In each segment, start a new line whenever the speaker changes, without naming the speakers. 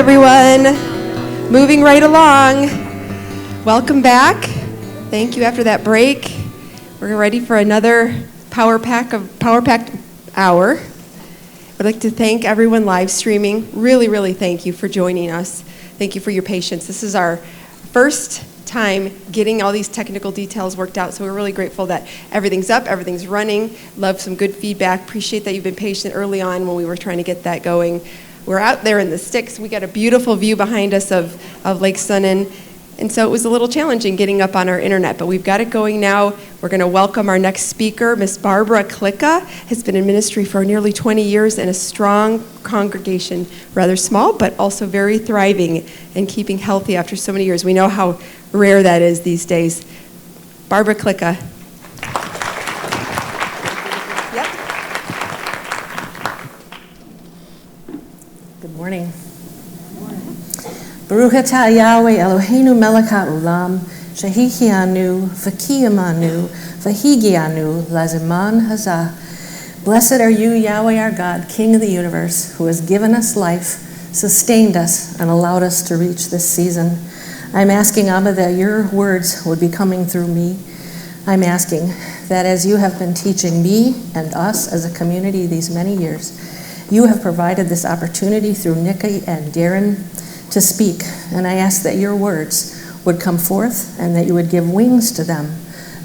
everyone. Moving right along. Welcome back. Thank you after that break. We're ready for another power-packed hour. I'd like to thank everyone live streaming. Really thank you for joining us. Thank you for your patience. This is our first time getting all these technical details worked out, so we're really grateful that everything's up, everything's running. Love some good feedback. Appreciate that you've been patient early on when we were trying to get that going. We're out there in the sticks. We got a beautiful view behind us of Lake Sunnin, and so it was a little challenging getting up on our internet, but we've got it going now. We're going to welcome our next speaker. Miss Barbara Klicka has been in ministry for nearly 20 years in a strong congregation, rather small, but also very thriving and keeping healthy after so many years. We know how rare that is these days. Barbara Klicka.
Good morning. Baruch atah Yahweh Eloheinu melech ha'olam, shehikianu, v'kiyamanu, v'higianu, laziman hazah. Blessed are you, Yahweh our God, King of the universe, who has given us life, sustained us, and allowed us to reach this season. I'm asking, Abba, that your words would be coming through me. I'm asking that as you have been teaching me and us as a community these many years, you have provided this opportunity through Nikki and Darren to speak, and I ask that your words would come forth and that you would give wings to them,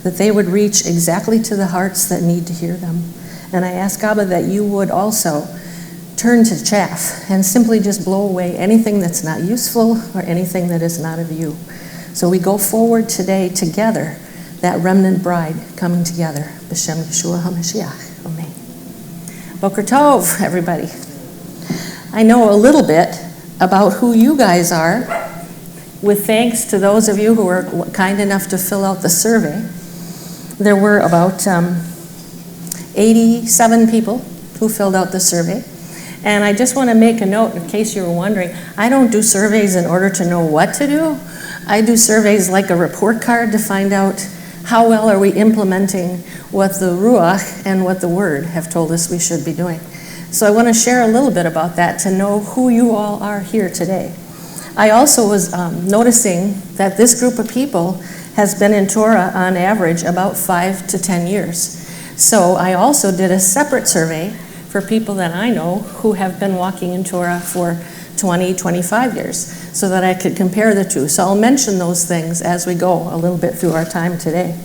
that they would reach exactly to the hearts that need to hear them. And I ask, Abba, that you would also turn to chaff and simply just blow away anything that's not useful or anything that is not of you. So we go forward today together, that remnant bride coming together. B'Shem Yeshua HaMashiach. Amen. Boker Tov, everybody. I know a little bit about who you guys are, with thanks to those of you who were kind enough to fill out the survey. There were about 87 people who filled out the survey. And I just want to make a note, in case you were wondering, I don't do surveys in order to know what to do. I do surveys like a report card to find out how well are we implementing what the Ruach and what the Word have told us we should be doing. So I want to share a little bit about that to know who you all are here today. I also was noticing that this group of people has been in Torah on average about 5 to 10 years. So I also did a separate survey for people that I know who have been walking in Torah for 20, 25 years, so that I could compare the two. So I'll mention those things as we go a little bit through our time today.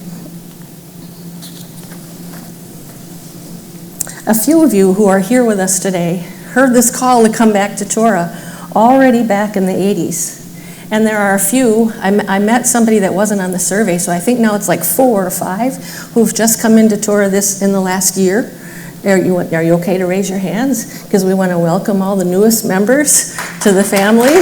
A few of you who are here with us today heard this call to come back to Torah already back in the 80s. And there are a few, I met somebody that wasn't on the survey, so I think now it's like 4 or 5 who've just come into Torah in the last year. Are you okay to raise your hands? Because we want to welcome all the newest members to the family.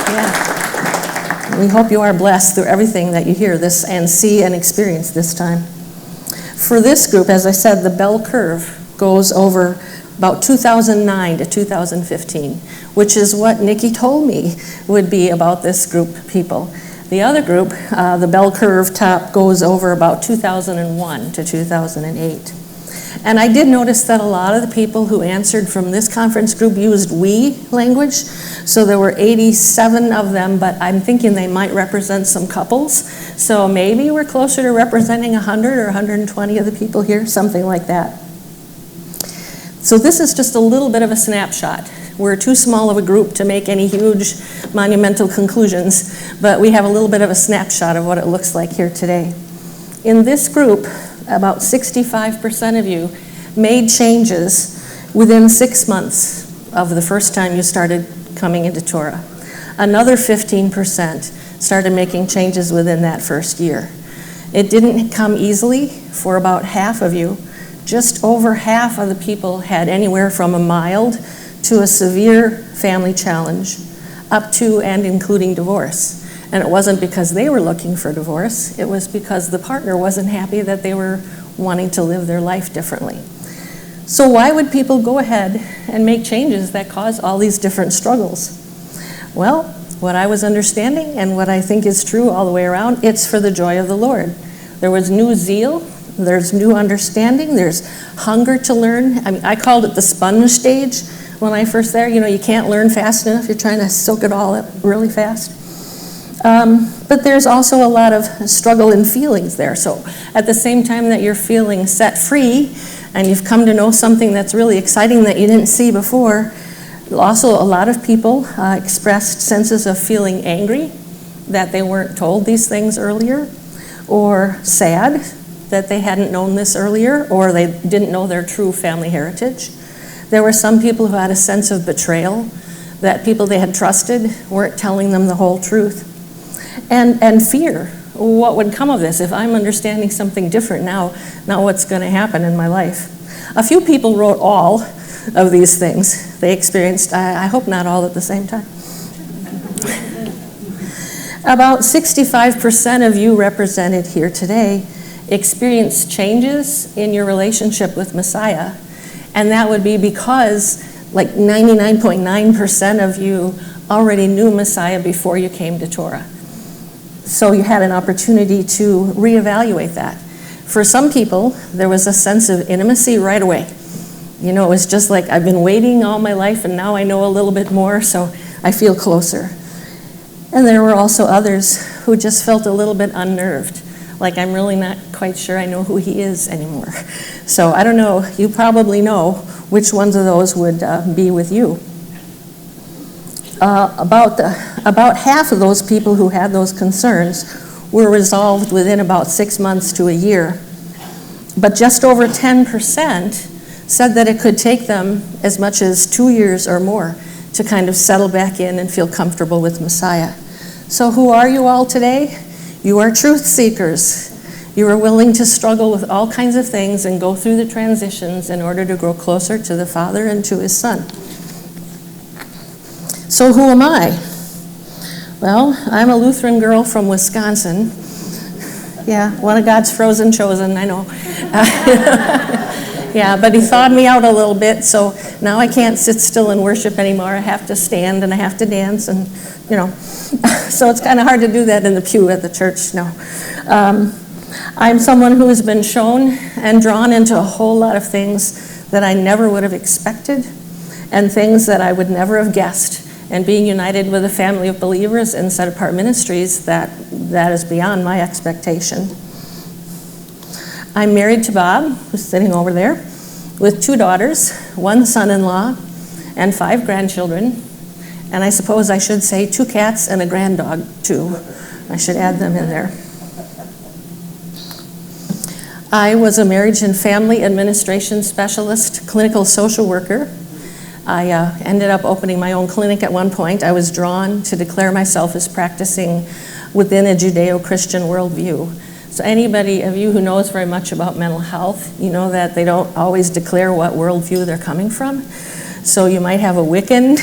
Yeah. We hope you are blessed through everything that you hear this and see and experience this time. For this group, as I said, the bell curve goes over about 2009 to 2015, which is what Nikki told me would be about this group of people. The other group, the bell curve top goes over about 2001 to 2008. And I did notice that a lot of the people who answered from this conference group used we language. So there were 87 of them, but I'm thinking they might represent some couples. So maybe we're closer to representing 100 or 120 of the people here, something like that. So this is just a little bit of a snapshot. We're too small of a group to make any huge monumental conclusions, but we have a little bit of a snapshot of what it looks like here today. In this group, about 65% of you made changes within 6 months of the first time you started coming into Torah. Another 15% started making changes within that first year. It didn't come easily for about half of you. Just over half of the people had anywhere from a mild to a severe family challenge, up to and including divorce. And it wasn't because they were looking for divorce, it was because the partner wasn't happy that they were wanting to live their life differently. So why would people go ahead and make changes that cause all these different struggles? Well, what I was understanding and what I think is true all the way around, it's for the joy of the Lord. There was new zeal, there's new understanding, there's hunger to learn. I mean, I called it the sponge stage, when I first there. You can't learn fast enough. You're trying to soak it all up really fast. But there's also a lot of struggle and feelings there. So at the same time that you're feeling set free and you've come to know something that's really exciting that you didn't see before, also a lot of people expressed senses of feeling angry that they weren't told these things earlier, or sad that they hadn't known this earlier, or they didn't know their true family heritage. There were some people who had a sense of betrayal, that people they had trusted weren't telling them the whole truth. And fear, what would come of this? If I'm understanding something different now what's going to happen in my life? A few people wrote all of these things they experienced. I hope not all at the same time. About 65% of you represented here today experienced changes in your relationship with Messiah, and that would be because like 99.9% of you already knew Messiah before you came to Torah. So you had an opportunity to reevaluate that. For some people, there was a sense of intimacy right away. It was just like, I've been waiting all my life and now I know a little bit more, so I feel closer. And there were also others who just felt a little bit unnerved, like I'm really not quite sure I know who he is anymore. So I don't know, you probably know which ones of those would be with you. About half of those people who had those concerns were resolved within about 6 months to a year. But just over 10% said that it could take them as much as 2 years or more to kind of settle back in and feel comfortable with Messiah. So who are you all today? You are truth seekers. You are willing to struggle with all kinds of things and go through the transitions in order to grow closer to the Father and to his Son. So who am I? Well, I'm a Lutheran girl from Wisconsin. Yeah, one of God's frozen chosen, I know. Yeah, but he thawed me out a little bit, so now I can't sit still and worship anymore. I have to stand and I have to dance, and so it's kind of hard to do that in the pew at the church. No. I'm someone who has been shown and drawn into a whole lot of things that I never would have expected, and things that I would never have guessed. And being united with a family of believers in Set Apart Ministries, that is beyond my expectation. I'm married to Bob, who's sitting over there, with 2 daughters, 1 son-in-law, and 5 grandchildren. And I suppose I should say 2 cats and a granddog, too. I should add them in there. I was a marriage and family administration specialist, clinical social worker. I ended up opening my own clinic at one point. I was drawn to declare myself as practicing within a Judeo-Christian worldview. So anybody of you who knows very much about mental health, you know that they don't always declare what worldview they're coming from. So you might have a Wiccan,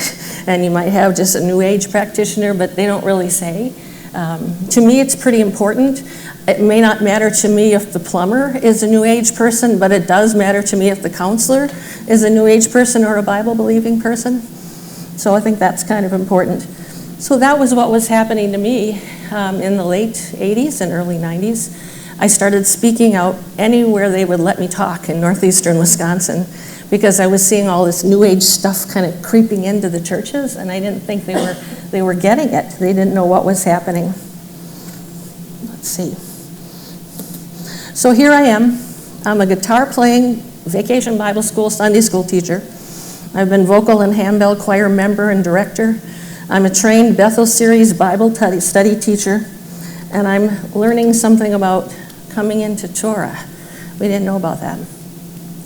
and you might have just a New Age practitioner, but they don't really say. To me, it's pretty important. It may not matter to me if the plumber is a New Age person, but it does matter to me if the counselor is a New Age person or a Bible-believing person. So I think that's kind of important. So that was what was happening to me in the late 80s and early 90s. I started speaking out anywhere they would let me talk in northeastern Wisconsin, because I was seeing all this New Age stuff kind of creeping into the churches, and I didn't think they were getting it. They didn't know what was happening. Let's see. So here I am. I'm a guitar-playing vacation Bible school, Sunday school teacher. I've been vocal and handbell choir member and director. I'm a trained Bethel Series Bible study teacher, and I'm learning something about coming into Torah. We didn't know about that.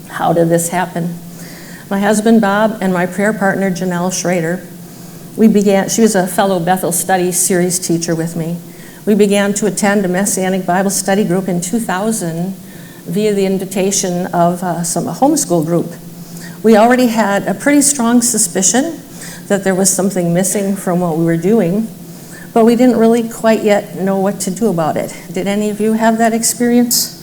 How did this happen? My husband Bob and my prayer partner Janelle Schrader, she was a fellow Bethel Study Series teacher with me. We began to attend a Messianic Bible study group in 2000 via the invitation of a homeschool group. We already had a pretty strong suspicion that there was something missing from what we were doing, but we didn't really quite yet know what to do about it. Did any of you have that experience?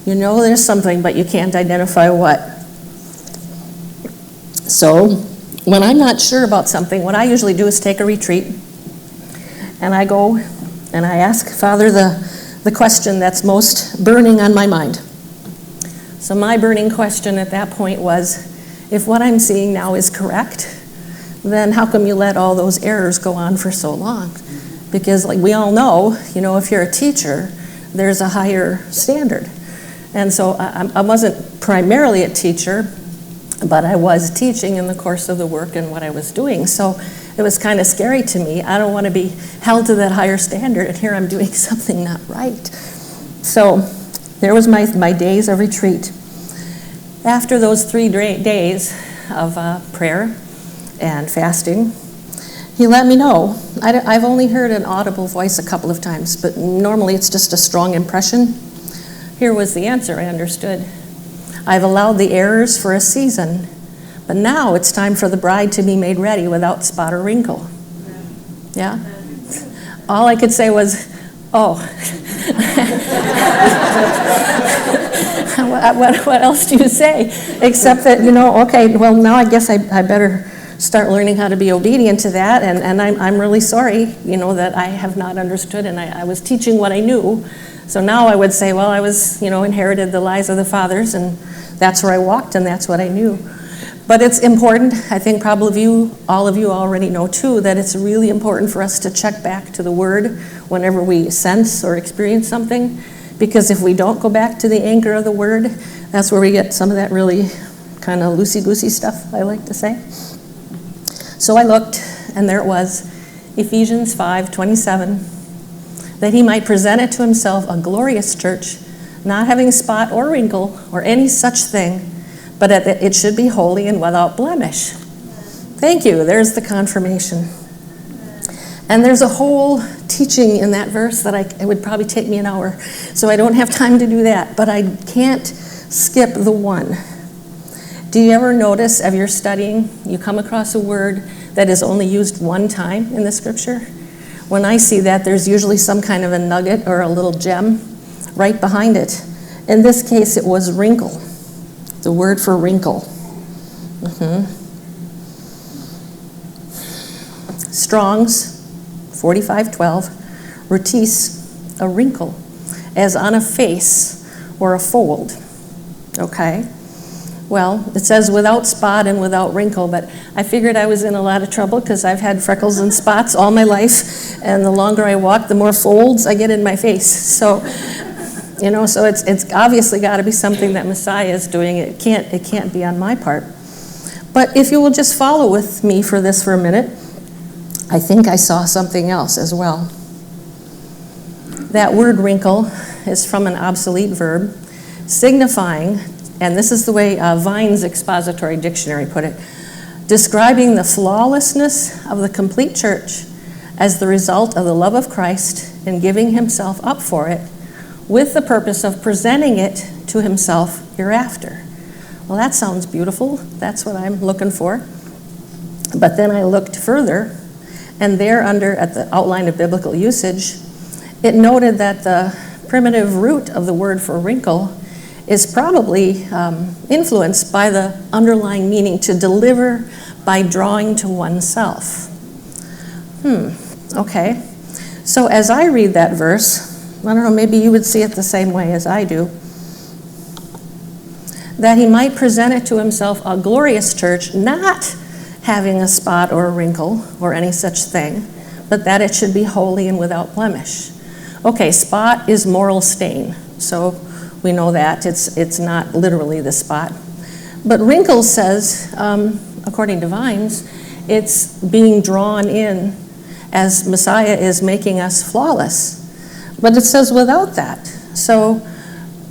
You know there's something, but you can't identify what. So when I'm not sure about something, what I usually do is take a retreat, and I go and I ask Father the question that's most burning on my mind. So my burning question at that point was, if what I'm seeing now is correct, then how come you let all those errors go on for so long? Because like we all know, if you're a teacher, there's a higher standard. And so I wasn't primarily a teacher, but I was teaching in the course of the work and what I was doing. So it was kind of scary to me. I don't want to be held to that higher standard, and here I'm doing something not right. So there was my days of retreat. After those 3 days of prayer and fasting, he let me know. I've only heard an audible voice a couple of times, but normally it's just a strong impression. Here was the answer I understood. I've allowed the errors for a season, but now it's time for the bride to be made ready without spot or wrinkle. Yeah? All I could say was, oh. What else do you say? Except that, okay, well, now I guess I better start learning how to be obedient to that, and I'm really sorry, that I have not understood, and I was teaching what I knew. So now I would say, well, I was, inherited the lies of the fathers, and that's where I walked, and that's what I knew. But it's important, I think probably all of you already know too, that it's really important for us to check back to the Word whenever we sense or experience something, because if we don't go back to the anchor of the Word, that's where we get some of that really kind of loosey-goosey stuff, I like to say. So I looked, and there it was, Ephesians 5:27, that he might present it to himself a glorious church, not having spot or wrinkle or any such thing, but that it should be holy and without blemish. Thank you. There's the confirmation. And there's a whole teaching in that verse that it would probably take me an hour, so I don't have time to do that, but I can't skip the one. Do you ever notice, as you're studying, you come across a word that is only used one time in the scripture? When I see that, there's usually some kind of a nugget or a little gem right behind it. In this case, it was wrinkle, the word for wrinkle. Strong's 45:12, retis, a wrinkle, as on a face or a fold. Okay? Well, it says without spot and without wrinkle, but I figured I was in a lot of trouble because I've had freckles and spots all my life, and the longer I walk, the more folds I get in my face. So, so it's obviously got to be something that Messiah is doing. It can't be on my part. But if you will just follow with me for a minute, I think I saw something else as well. That word wrinkle is from an obsolete verb, signifying, and this is the way Vine's expository dictionary put it, describing the flawlessness of the complete church as the result of the love of Christ and giving himself up for it, with the purpose of presenting it to himself hereafter. Well, that sounds beautiful. That's what I'm looking for. But then I looked further, and there at the outline of biblical usage, it noted that the primitive root of the word for wrinkle is probably influenced by the underlying meaning to deliver by drawing to oneself. Okay. So as I read that verse, I don't know, maybe you would see it the same way as I do, that he might present it to himself a glorious church, not having a spot or a wrinkle or any such thing, but that it should be holy and without blemish. Okay, spot is moral stain, so we know that. It's not literally the spot. But wrinkle says, according to Vines, it's being drawn in as Messiah is making us flawless. But it says without that. So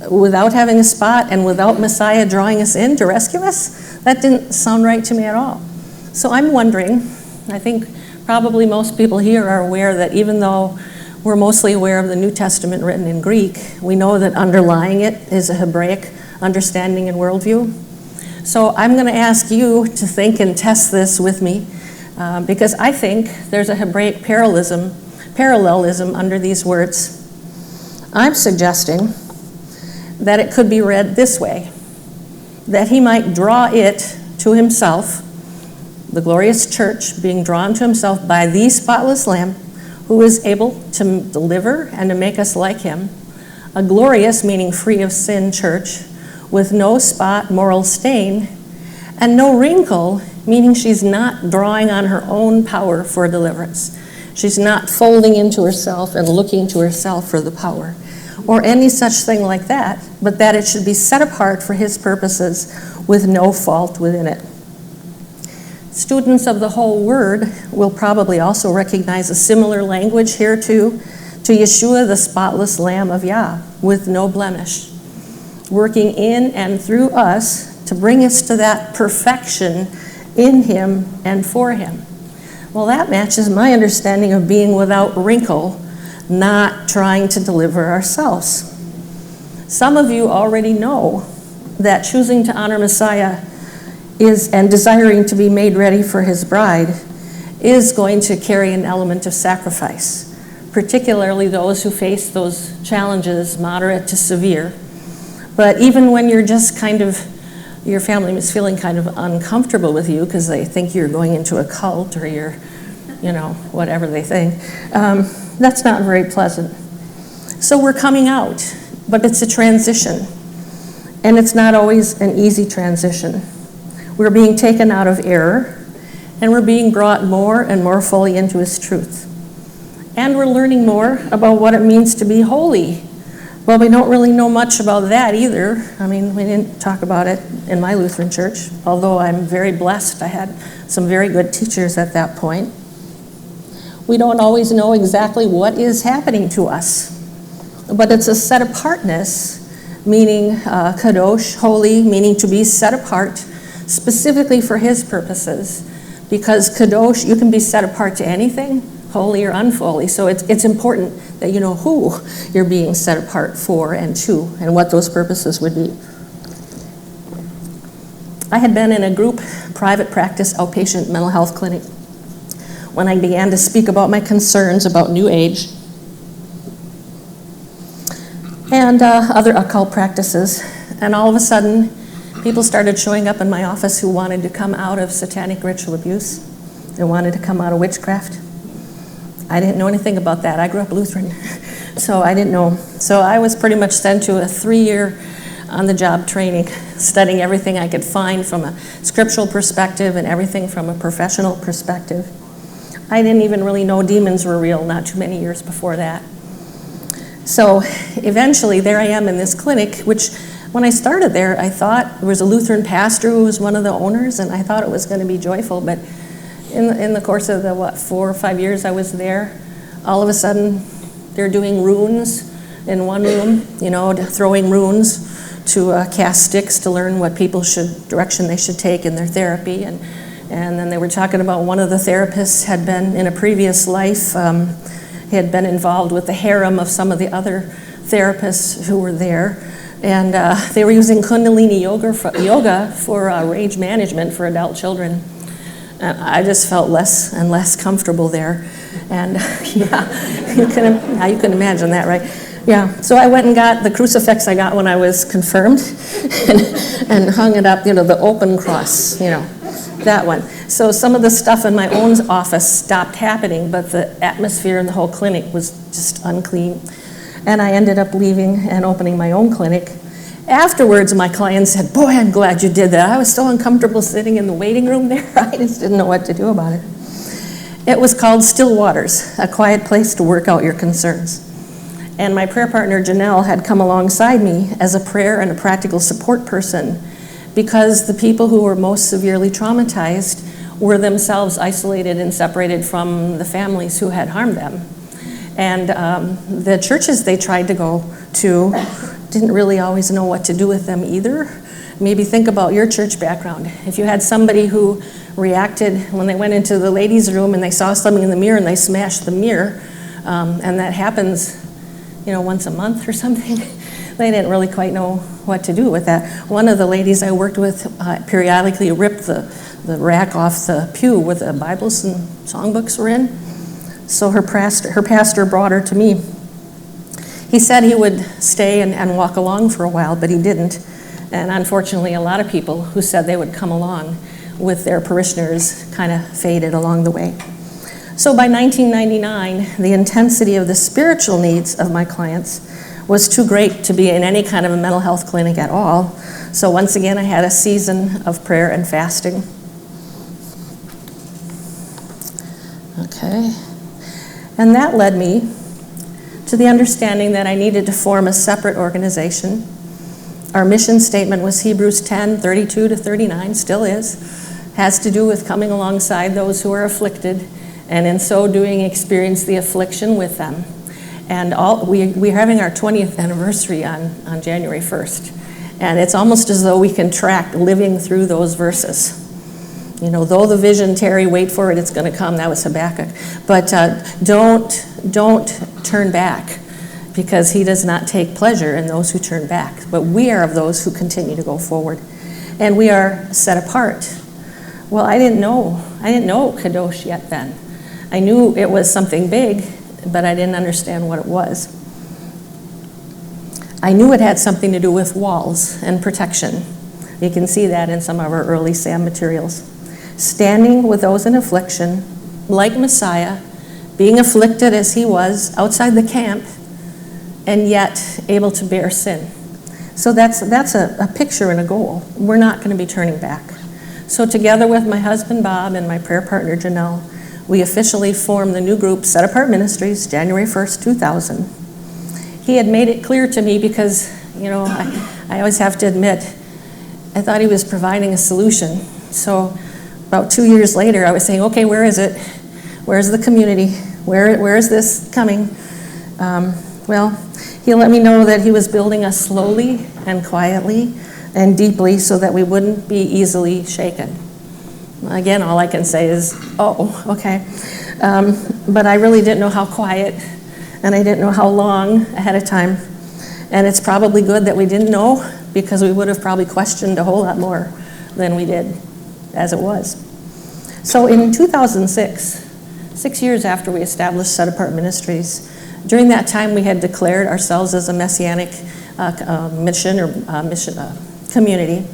without having a spot and without Messiah drawing us in to rescue us, that didn't sound right to me at all. So I'm wondering, I think probably most people here are aware that even though we're mostly aware of the New Testament written in Greek, we know that underlying it is a Hebraic understanding and worldview. So I'm going to ask you to think and test this with me, because I think there's a Hebraic parallelism under these words. I'm suggesting that it could be read this way, that he might draw it to himself, the glorious church being drawn to himself by the spotless Lamb, who is able to deliver and to make us like him, a glorious, meaning free of sin, church, with no spot, moral stain, And no wrinkle, meaning she's not drawing on her own power for deliverance. She's not folding into herself and looking to herself for the power, or any such thing like that, but that it should be set apart for his purposes with no fault within it. Students of the whole word will probably also recognize a similar language here too, to Yeshua, the spotless Lamb of Yah, with no blemish, working in and through us to bring us to that perfection in him and for him. Well, that matches my understanding of being without wrinkle, not trying to deliver ourselves. Some of you already know that choosing to honor Messiah and desiring to be made ready for his bride is going to carry an element of sacrifice, particularly those who face those challenges, moderate to severe. But even when you're just your family is feeling kind of uncomfortable with you because they think you're going into a cult or you're, whatever they think, that's not very pleasant. So we're coming out, but it's a transition. And it's not always an easy transition. We're being taken out of error, and we're being brought more and more fully into his truth. And we're learning more about what it means to be holy. Well, we don't really know much about that either. I mean, we didn't talk about it in my Lutheran church, although I'm very blessed. I had some very good teachers at that point. We don't always know exactly what is happening to us, but it's a set apartness, meaning kadosh, holy, meaning to be set apart specifically for his purposes, because kadosh, you can be set apart to anything, holy or unholy. So it's important that you know who you're being set apart for and to, and what those purposes would be. I had been in a group private practice outpatient mental health clinic when I began to speak about my concerns about New Age and other occult practices. And all of a sudden, people started showing up in my office who wanted to come out of satanic ritual abuse and wanted to come out of witchcraft. I didn't know anything about that. I grew up Lutheran, so I didn't know. So I was pretty much sent to a 3-year on-the-job training, studying everything I could find from a scriptural perspective and everything from a professional perspective. I didn't even really know demons were real not too many years before that. So eventually, there I am in this clinic, which when I started there, I thought there was a Lutheran pastor who was one of the owners, and I thought it was going to be joyful. But in the course of the, 4 or 5 years I was there, all of a sudden, they're doing runes in one room, throwing runes to cast sticks to learn what direction they should take in their therapy. And then they were talking about one of the therapists had been in a previous life, he had been involved with the harem of some of the other therapists who were there. And they were using Kundalini yoga for rage management for adult children. And I just felt less and less comfortable there. And yeah, you can imagine that, right? Yeah, so I went and got the crucifix I got when I was confirmed and hung it up, the open cross, that one. So some of the stuff in my own office stopped happening, but the atmosphere in the whole clinic was just unclean. And I ended up leaving and opening my own clinic. Afterwards, my clients said, "Boy, I'm glad you did that. I was so uncomfortable sitting in the waiting room there. I just didn't know what to do about it." It was called Still Waters, a quiet place to work out your concerns. And my prayer partner, Janelle, had come alongside me as a prayer and a practical support person because the people who were most severely traumatized were themselves isolated and separated from the families who had harmed them. And the churches they tried to go to didn't really always know what to do with them either. Maybe think about your church background. If you had somebody who reacted when they went into the ladies' room and they saw something in the mirror and they smashed the mirror, and that happens, once a month or something, they didn't really quite know what to do with that. One of the ladies I worked with periodically ripped the rack off the pew where the Bibles and songbooks were in. So her pastor brought her to me. He said he would stay and walk along for a while, but he didn't. And unfortunately, a lot of people who said they would come along with their parishioners kind of faded along the way. So by 1999, the intensity of the spiritual needs of my clients was too great to be in any kind of a mental health clinic at all. So once again, I had a season of prayer and fasting. Okay. And that led me to the understanding that I needed to form a separate organization. Our mission statement was Hebrews 10:32-39, still is. Has to do with coming alongside those who are afflicted, and in so doing experience the affliction with them. And we're having our 20th anniversary on January 1st. And it's almost as though we can track living through those verses. You know, though the vision tarry, wait for it, it's going to come. That was Habakkuk. But don't turn back, because he does not take pleasure in those who turn back. But we are of those who continue to go forward. And we are set apart. Well, I didn't know Kadosh yet then. I knew it was something big, but I didn't understand what it was. I knew it had something to do with walls and protection. You can see that in some of our early SAM materials. Standing with those in affliction, like Messiah, being afflicted as he was outside the camp, and yet able to bear sin. So that's a picture and a goal. We're not going to be turning back. So together with my husband Bob and my prayer partner Janelle, we officially formed the new group Set Apart Ministries, January 1st, 2000. He had made it clear to me because, you know, I always have to admit, I thought he was providing a solution. So about 2 years later, I was saying, okay, where is it? Where's the community? Where is this coming? Well, he let me know that he was building us slowly and quietly and deeply so that we wouldn't be easily shaken. Again, all I can say is, oh, okay. But I really didn't know how quiet, and I didn't know how long ahead of time. And it's probably good that we didn't know, because we would have probably questioned a whole lot more than we did as it was. So in 2006, 6 years after we established Set Apart Ministries, during that time we had declared ourselves as a messianic mission community,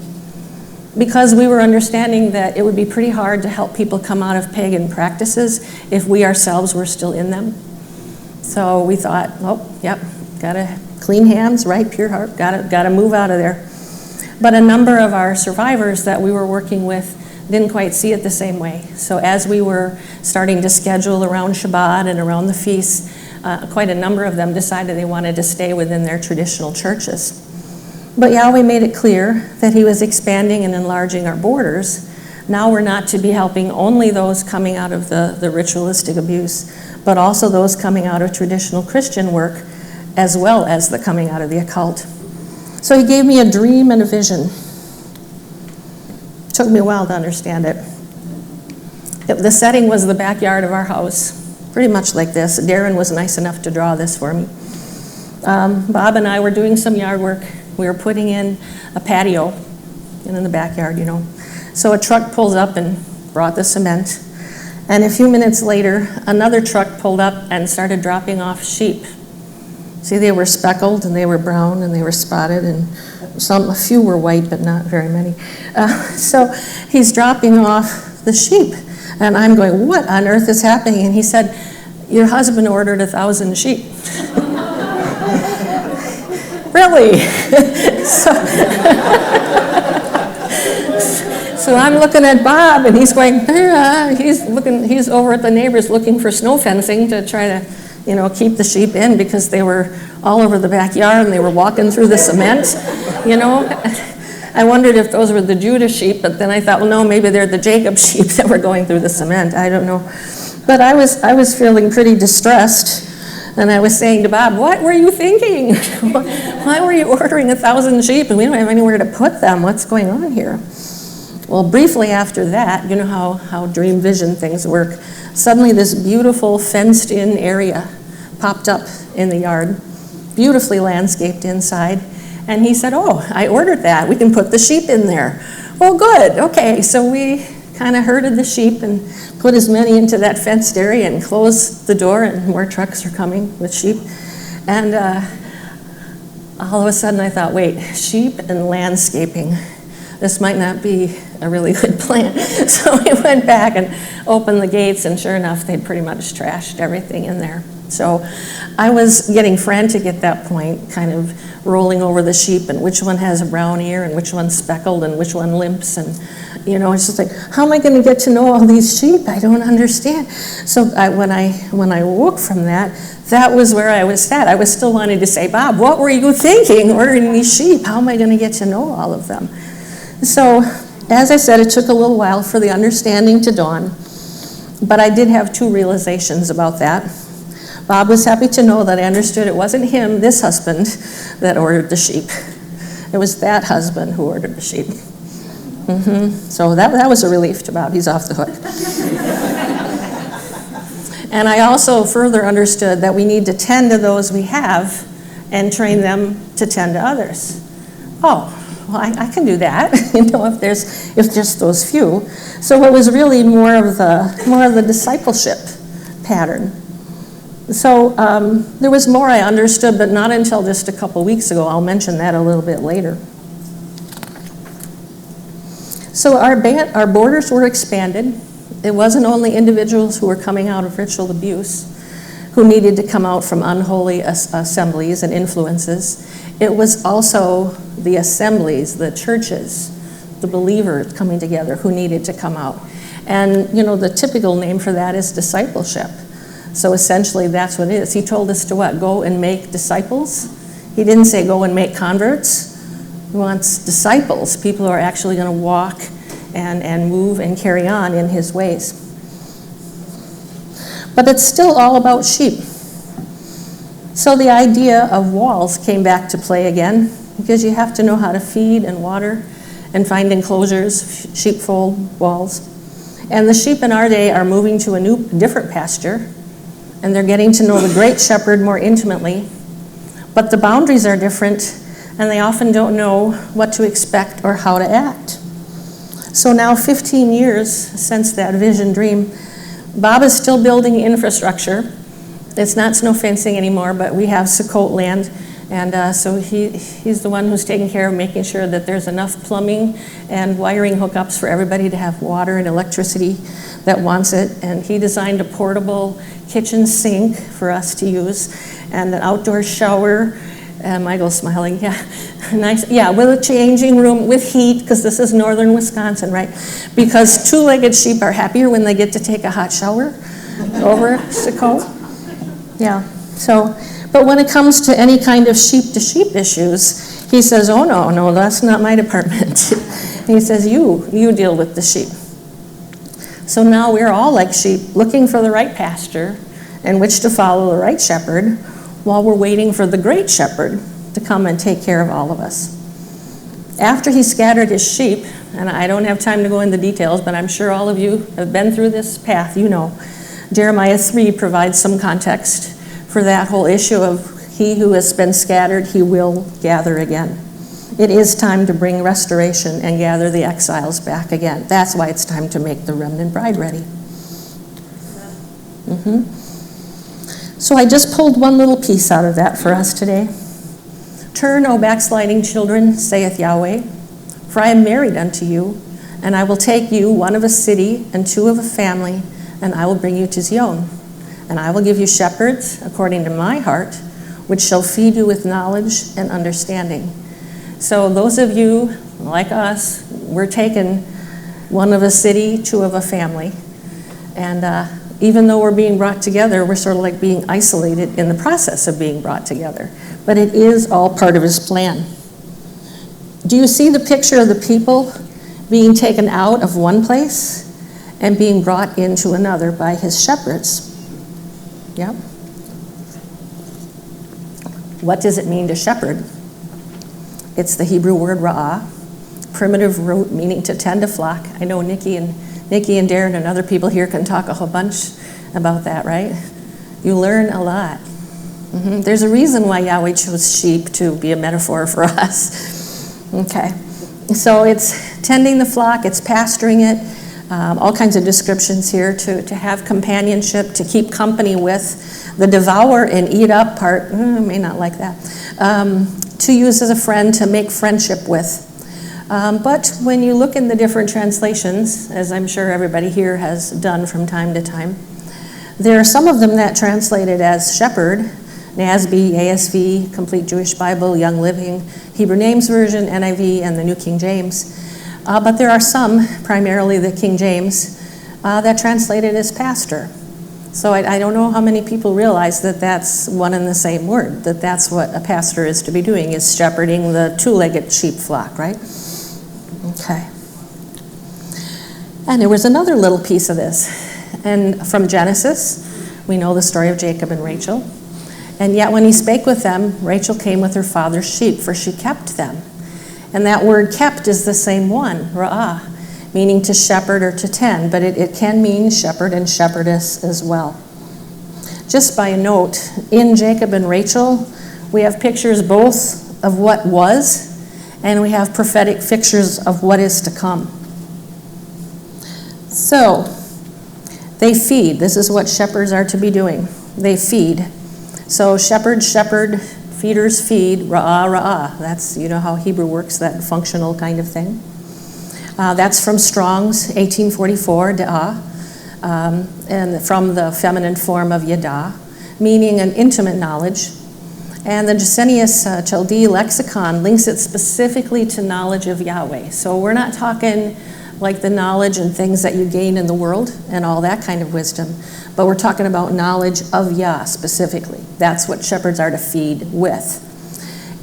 because we were understanding that it would be pretty hard to help people come out of pagan practices if we ourselves were still in them. So we thought, oh, yep, gotta clean hands, right, pure heart, gotta move out of there. But a number of our survivors that we were working with didn't quite see it the same way. So as we were starting to schedule around Shabbat and around the feasts, quite a number of them decided they wanted to stay within their traditional churches. But Yahweh made it clear that he was expanding and enlarging our borders. Now we're not to be helping only those coming out of the ritualistic abuse, but also those coming out of traditional Christian work, as well as the coming out of the occult. So he gave me a dream and a vision. It took me a while to understand it. The setting was the backyard of our house, pretty much like this. Darren was nice enough to draw this for me. Bob and I were doing some yard work. We were putting in a patio in the backyard, you know. So a truck pulls up and brought the cement. And a few minutes later, another truck pulled up and started dropping off sheep. See, they were speckled and they were brown and they were spotted, and a few were white, but not very many. So he's dropping off the sheep. And I'm going, what on earth is happening? And he said, your husband ordered 1,000 sheep. Really? So I'm looking at Bob, and he's going, he's over at the neighbors looking for snow fencing to try to, you know, keep the sheep in, because they were all over the backyard and they were walking through the cement, you know. I wondered if those were the Judah sheep, but then I thought, well, no, maybe they're the Jacob sheep that were going through the cement. I don't know. But I was feeling pretty distressed, and I was saying to Bob, what were you thinking? Why were you ordering 1,000 sheep and we don't have anywhere to put them? What's going on here? Well, briefly after that, you know how dream vision things work, suddenly this beautiful fenced-in area popped up in the yard, beautifully landscaped inside. And he said, oh, I ordered that. We can put the sheep in there. Oh, good. Okay. So we kind of herded the sheep and put as many into that fenced area and closed the door, and more trucks are coming with sheep. And all of a sudden I thought, wait, sheep and landscaping. This might not be a really good plan. So we went back and opened the gates, and sure enough, they'd pretty much trashed everything in there. So I was getting frantic at that point, kind of rolling over the sheep and which one has a brown ear and which one's speckled and which one limps. And, it's just like, how am I going to get to know all these sheep? I don't understand. So when I woke from that was where I was at. I was still wanting to say, Bob, what were you thinking ordering these sheep? How am I going to get to know all of them? So, as I said, it took a little while for the understanding to dawn. But I did have two realizations about that. Bob was happy to know that I understood it wasn't him, this husband, that ordered the sheep. It was that husband who ordered the sheep. So that was a relief to Bob. He's off the hook. And I also further understood that we need to tend to those we have and train them to tend to others. Oh, well, I can do that, if just those few. So it was really more of the discipleship pattern. So there was more I understood, but not until just a couple weeks ago. I'll mention that a little bit later. So our borders were expanded. It wasn't only individuals who were coming out of ritual abuse who needed to come out from unholy assemblies and influences. It was also the assemblies, the churches, the believers coming together who needed to come out. And, the typical name for that is discipleship. So essentially that's what it is. He told us to what? Go and make disciples. He didn't say go and make converts. He wants disciples, people who are actually going to walk and move and carry on in his ways. But it's still all about sheep. So the idea of walls came back to play again, because you have to know how to feed and water and find enclosures, sheepfold walls. And the sheep in our day are moving to a different pasture, and they're getting to know the great shepherd more intimately. But the boundaries are different, and they often don't know what to expect or how to act. So now 15 years since that vision dream, Bob is still building infrastructure. It's not snow fencing anymore, but we have Sukkot land, and so he's the one who's taking care of making sure that there's enough plumbing and wiring hookups for everybody to have water and electricity that wants it. And he designed a portable kitchen sink for us to use, and an outdoor shower. Michael's smiling, yeah. Nice, yeah, with a changing room, with heat, because this is northern Wisconsin, right? Because two-legged sheep are happier when they get to take a hot shower over Sukkot. Yeah, so, but when it comes to any kind of sheep-to-sheep issues, he says, oh, no, that's not my department. He says, you deal with the sheep. So now we're all like sheep, looking for the right pasture in which to follow the right shepherd, while we're waiting for the great shepherd to come and take care of all of us. After he scattered his sheep, and I don't have time to go into details, but I'm sure all of you have been through this path, Jeremiah 3 provides some context for that whole issue of he who has been scattered, he will gather again. It is time to bring restoration and gather the exiles back again. That's why it's time to make the remnant bride ready. So I just pulled one little piece out of that for us today. Turn, O backsliding children, saith Yahweh, for I am married unto you, and I will take you, one of a city and two of a family, and I will bring you to Zion. And I will give you shepherds according to my heart, which shall feed you with knowledge and understanding. So those of you like us, we're taken one of a city, two of a family, and even though we're being brought together, we're sort of like being isolated in the process of being brought together. But it is all part of his plan. Do you see the picture of the people being taken out of one place and being brought into another by his shepherds? Yep. What does it mean to shepherd? It's the Hebrew word ra'ah, primitive root meaning to tend a flock. I know Nikki and Darren and other people here can talk a whole bunch about that, right? You learn a lot. There's a reason why Yahweh chose sheep to be a metaphor for us. Okay, so it's tending the flock, it's pasturing it, all kinds of descriptions here to have companionship, to keep company with, the devour and eat up part, may not like that, to use as a friend, to make friendship with. But when you look in the different translations, as I'm sure everybody here has done from time to time, There are some of them that translated as shepherd, NASB, ASV, Complete Jewish Bible, Young Living, Hebrew Names Version, NIV, and the New King James. But there are some, primarily the King James, that translated as pastor. So I don't know how many people realize that that's one and the same word, that that's what a pastor is to be doing, is shepherding the two-legged sheep flock, right? Okay. And there was another little piece of this. And from Genesis, we know the story of Jacob and Rachel. And yet when he spake with them, Rachel came with her father's sheep, for she kept them. And that word kept is the same one, ra'ah, meaning to shepherd or to tend, but it can mean shepherd and shepherdess as well. Just by a note, in Jacob and Rachel, we have pictures both of what was, and we have prophetic pictures of what is to come. So, they feed. This is what shepherds are to be doing. They feed. So shepherds shepherd, feeders feed, ra'ah, ra'ah. That's, you know how Hebrew works, that functional kind of thing. That's from Strong's 1844, da'ah, and from the feminine form of yada, meaning an intimate knowledge. And the Gesenius Chaldee lexicon links it specifically to knowledge of Yahweh. So we're not talking like the knowledge and things that you gain in the world and all that kind of wisdom, but we're talking about knowledge of Yah specifically. That's what shepherds are to feed with.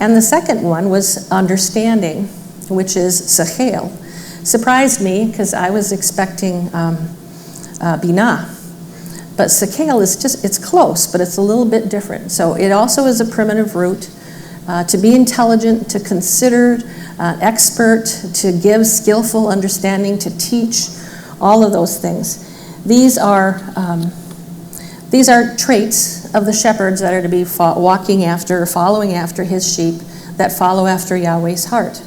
And the second one was understanding, which is sechel. Surprised me because I was expecting binah. But sechel is just, it's close, but it's a little bit different. So it also is a primitive root. To be intelligent, to consider, expert, to give skillful understanding, to teach, all of those things. These are traits of the shepherds that are to be walking after, following after his sheep that follow after Yahweh's heart.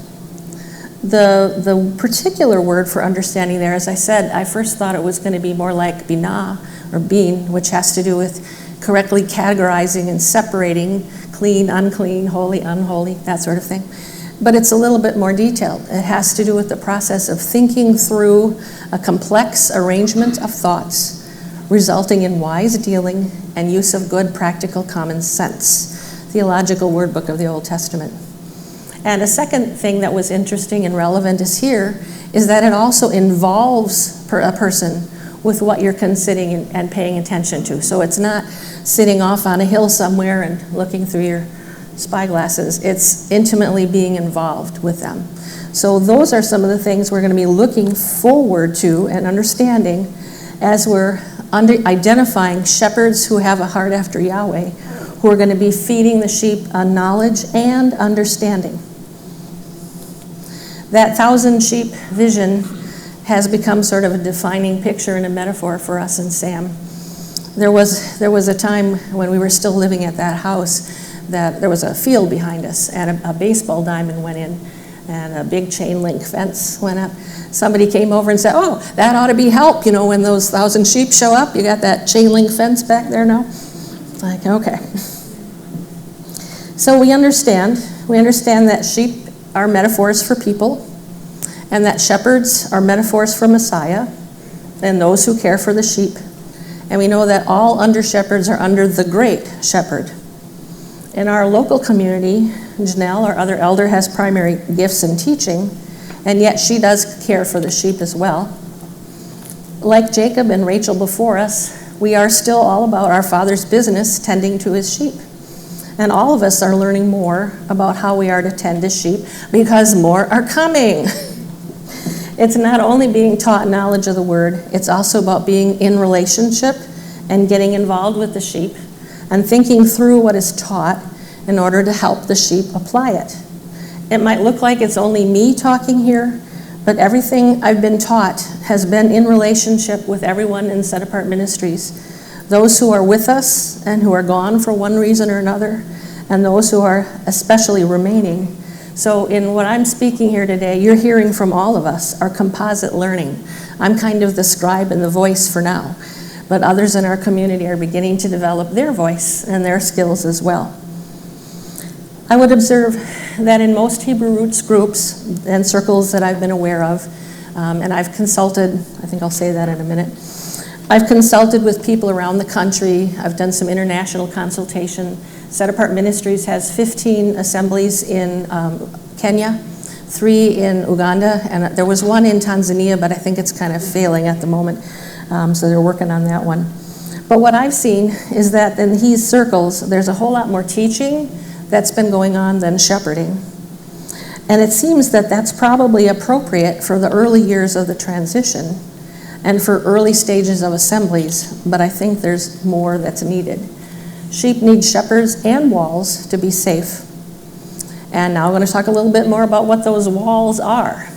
The particular word for understanding there, as I said, I first thought it was going to be more like binah or bin, which has to do with correctly categorizing and separating clean, unclean, holy, unholy, that sort of thing. But it's a little bit more detailed. It has to do with the process of thinking through a complex arrangement of thoughts, resulting in wise dealing and use of good practical common sense. Theological Word Book of the Old Testament. And a second thing that was interesting and relevant is here, is that it also involves a person with what you're considering and paying attention to. So it's not sitting off on a hill somewhere and looking through your spyglasses. It's intimately being involved with them. So those are some of the things we're going to be looking forward to and understanding as we're identifying shepherds who have a heart after Yahweh, who are going to be feeding the sheep on knowledge and understanding. That 1,000 sheep vision has become sort of a defining picture and a metaphor for us in Sam. There was a time when we were still living at that house that there was a field behind us, and a baseball diamond went in, and a big chain link fence went up. Somebody came over and said, "Oh, that ought to be help, you know, when those 1,000 sheep show up, you got that chain link fence back there now?" Like, okay. So we understand that sheep are metaphors for people, and that shepherds are metaphors for Messiah and those who care for the sheep. And we know that all under-shepherds are under the great shepherd. In our local community, Janelle, our other elder, has primary gifts in teaching, and yet she does care for the sheep as well. Like Jacob and Rachel before us, we are still all about our Father's business, tending to his sheep. And all of us are learning more about how we are to tend to sheep because more are coming. It's not only being taught knowledge of the word, it's also about being in relationship and getting involved with the sheep and thinking through what is taught in order to help the sheep apply it. It might look like it's only me talking here, but everything I've been taught has been in relationship with everyone in Set Apart Ministries. Those who are with us and who are gone for one reason or another, and those who are especially remaining. So in what I'm speaking here today, you're hearing from all of us, our composite learning. I'm kind of the scribe and the voice for now, but others in our community are beginning to develop their voice and their skills as well. I would observe that in most Hebrew roots groups and circles that I've been aware of, and I've consulted, I think I'll say that in a minute, I've consulted with people around the country. I've done some international consultation. Set Apart Ministries has 15 assemblies in Kenya, 3 in Uganda, and there was 1 in Tanzania, but I think it's kind of failing at the moment, so they're working on that one. But what I've seen is that in these circles, there's a whole lot more teaching that's been going on than shepherding. And it seems that that's probably appropriate for the early years of the transition and for early stages of assemblies, but I think there's more that's needed. Sheep need shepherds and walls to be safe. And now I'm going to talk a little bit more about what those walls are.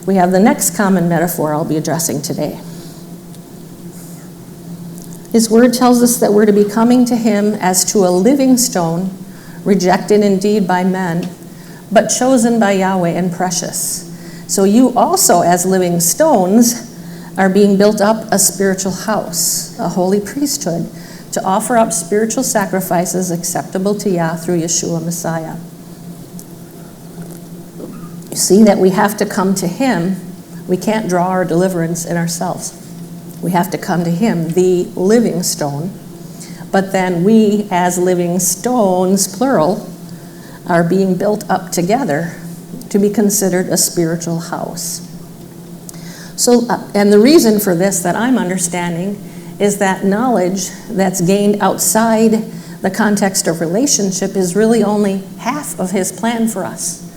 We have the next common metaphor I'll be addressing today. His word tells us that we're to be coming to him as to a living stone, rejected indeed by men, but chosen by Yahweh and precious. So you also, as living stones, are being built up a spiritual house, a holy priesthood, to offer up spiritual sacrifices acceptable to Yah through Yeshua Messiah. You see that we have to come to him. We can't draw our deliverance in ourselves. We have to come to him, the living stone. But then we, as living stones, plural, are being built up together to be considered a spiritual house. So, and the reason for this that I'm understanding is that knowledge that's gained outside the context of relationship is really only half of his plan for us.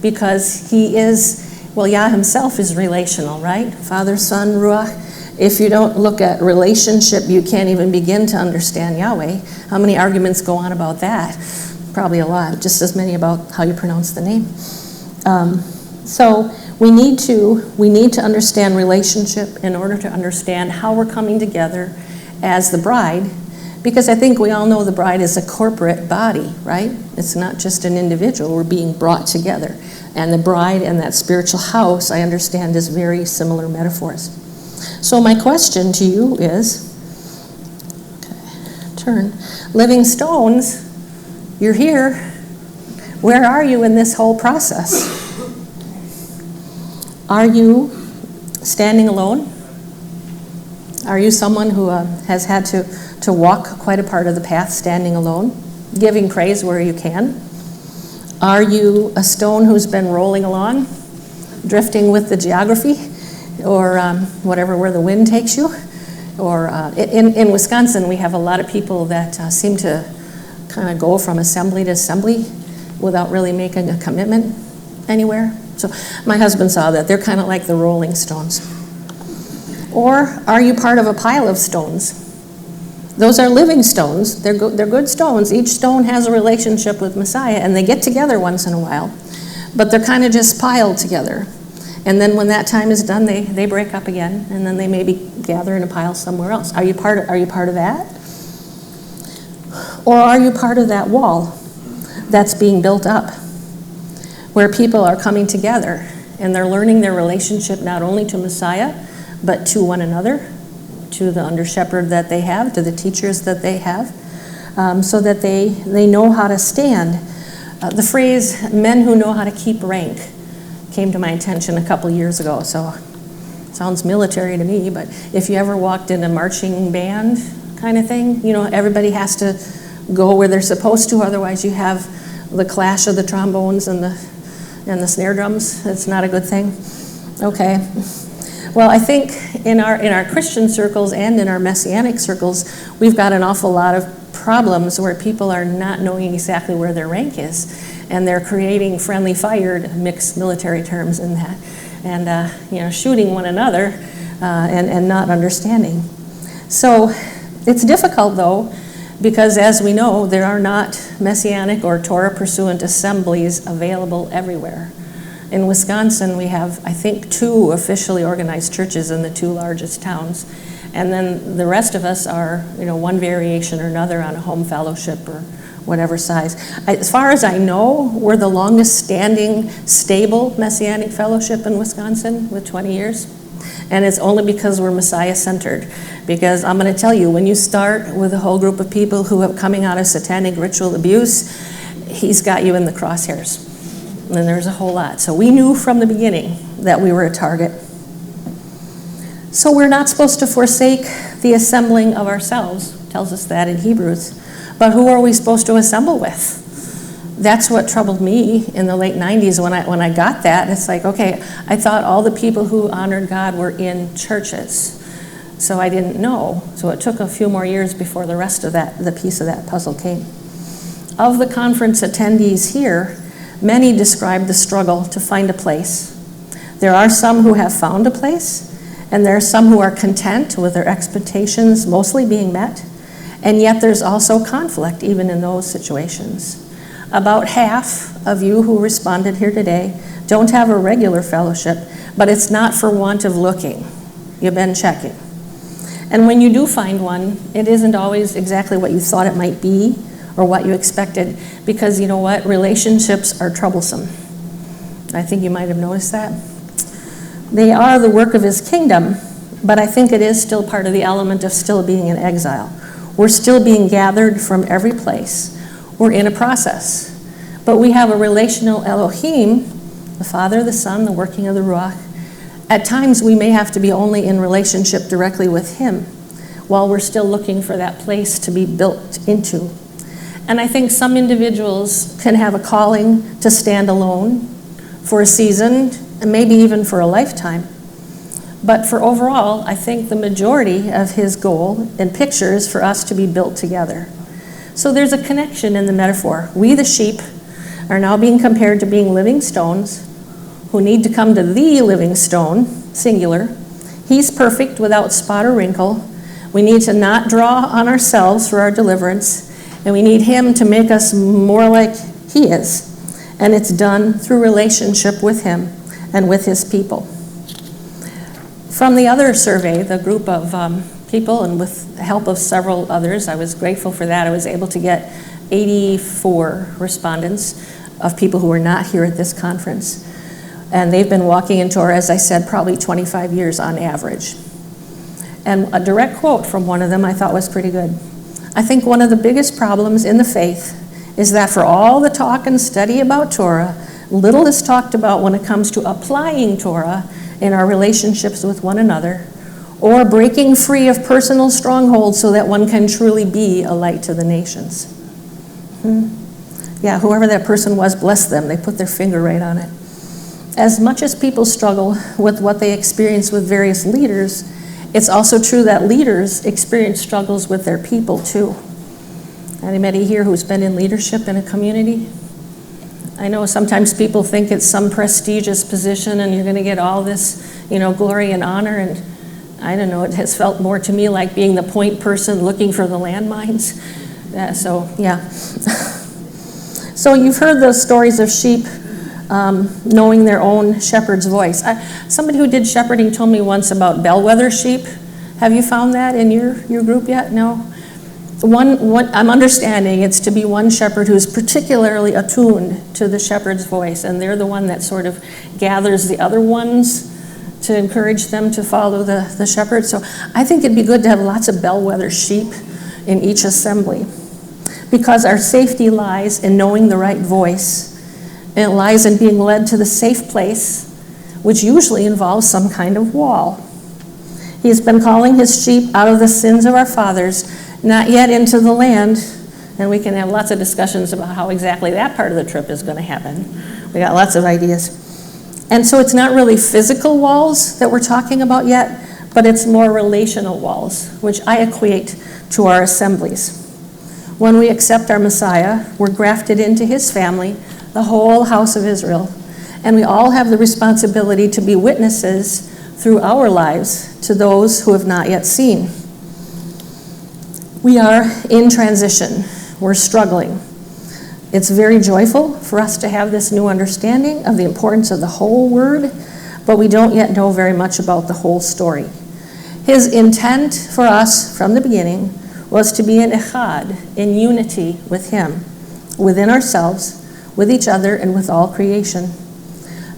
Because he is, well, Yah himself is relational, right? Father, Son, Ruach. If you don't look at relationship, you can't even begin to understand Yahweh. How many arguments go on about that? Probably a lot, just as many about how you pronounce the name. So we need to understand relationship in order to understand how we're coming together as the bride, because I think we all know the bride is a corporate body, right? It's not just an individual. We're being brought together. And the bride and that spiritual house, I understand, is very similar metaphors. So my question to you is, living stones, you're here. Where are you in this whole process? Are you standing alone? Are you someone who has had to walk quite a part of the path standing alone, giving praise where you can? Are you a stone who's been rolling along, drifting with the geography, or where the wind takes you? Or in Wisconsin, we have a lot of people that seem to kind of go from assembly to assembly without really making a commitment anywhere. So my husband saw that. They're kind of like the rolling stones. Or are you part of a pile of stones? Those are living stones. They're good stones. Each stone has a relationship with Messiah, and they get together once in a while. But they're kind of just piled together. And then when that time is done, they break up again, and then they maybe gather in a pile somewhere else. Are you part of that? Or are you part of that wall that's being built up, where people are coming together, and they're learning their relationship not only to Messiah, but to one another, to the under-shepherd that they have, to the teachers that they have, so that they know how to stand. The phrase, men who know how to keep rank, came to my attention a couple years ago, so sounds military to me, but if you ever walked in a marching band kind of thing, everybody has to go where they're supposed to, otherwise you have the clash of the trombones and the snare drums. It's not a good thing. Okay. Well, I think in our Christian circles and in our Messianic circles, we've got an awful lot of problems where people are not knowing exactly where their rank is, and they're creating friendly fire, to mix military terms in that, and shooting one another and not understanding. So it's difficult, though, because as we know, there are not Messianic or Torah-pursuant assemblies available everywhere. In Wisconsin, we have, I think, 2 officially organized churches in the 2 largest towns. And then the rest of us are, one variation or another on a home fellowship or whatever size. As far as I know, we're the longest standing, stable Messianic fellowship in Wisconsin with 20 years. And it's only because we're Messiah-centered. Because I'm going to tell you, when you start with a whole group of people who are coming out of satanic ritual abuse, he's got you in the crosshairs. And there's a whole lot. So we knew from the beginning that we were a target. So we're not supposed to forsake the assembling of ourselves, tells us that in Hebrews. But who are we supposed to assemble with? That's what troubled me in the late 90s when I got that. It's like, okay, I thought all the people who honored God were in churches. So I didn't know. So it took a few more years before the rest of that, the piece of that puzzle came. Of the conference attendees here, many describe the struggle to find a place. There are some who have found a place, and there are some who are content with their expectations mostly being met, and yet there's also conflict even in those situations. About half of you who responded here today don't have a regular fellowship, but it's not for want of looking. You've been checking. And when you do find one, it isn't always exactly what you thought it might be or what you expected, because you know what? Relationships are troublesome. I think you might have noticed that. They are the work of his kingdom, but I think it is still part of the element of still being in exile. We're still being gathered from every place. We're in a process. But we have a relational Elohim, the Father, the Son, the working of the Ruach. At times we may have to be only in relationship directly with him while we're still looking for that place to be built into. And I think some individuals can have a calling to stand alone for a season, and maybe even for a lifetime. But for overall, I think the majority of his goal and picture is for us to be built together. So there's a connection in the metaphor. We, the sheep, are now being compared to being living stones who need to come to the living stone, singular. He's perfect without spot or wrinkle. We need to not draw on ourselves for our deliverance, and we need him to make us more like he is. And it's done through relationship with him and with his people. From the other survey, the group of people, and with the help of several others, I was grateful for that. I was able to get 84 respondents of people who were not here at this conference. And they've been walking in Torah, as I said, probably 25 years on average. And a direct quote from one of them I thought was pretty good. I think one of the biggest problems in the faith is that for all the talk and study about Torah, little is talked about when it comes to applying Torah in our relationships with one another, or breaking free of personal strongholds so that one can truly be a light to the nations. Yeah, whoever that person was, bless them. They put their finger right on it. As much as people struggle with what they experience with various leaders, it's also true that leaders experience struggles with their people too. Anybody here who's been in leadership in a community? I know sometimes people think it's some prestigious position and you're going to get all this, glory and honor, and I don't know, it has felt more to me like being the point person looking for the landmines. So you've heard those stories of sheep knowing their own shepherd's voice. Somebody who did shepherding told me once about bellwether sheep. Have you found that in your group yet? No? One, I'm understanding it's to be one shepherd who's particularly attuned to the shepherd's voice, and they're the one that sort of gathers the other ones to encourage them to follow the shepherd. So I think it'd be good to have lots of bellwether sheep in each assembly, because our safety lies in knowing the right voice, and it lies in being led to the safe place, which usually involves some kind of wall. He has been calling his sheep out of the sins of our fathers, not yet into the land, and we can have lots of discussions about how exactly that part of the trip is going to happen. We got lots of ideas. And so it's not really physical walls that we're talking about yet, but it's more relational walls, which I equate to our assemblies. When we accept our Messiah, we're grafted into his family, the whole house of Israel, and we all have the responsibility to be witnesses through our lives to those who have not yet seen. We are in transition. We're struggling. It's very joyful for us to have this new understanding of the importance of the whole word, but we don't yet know very much about the whole story. His intent for us from the beginning was to be in echad, in unity with him, within ourselves, with each other, and with all creation.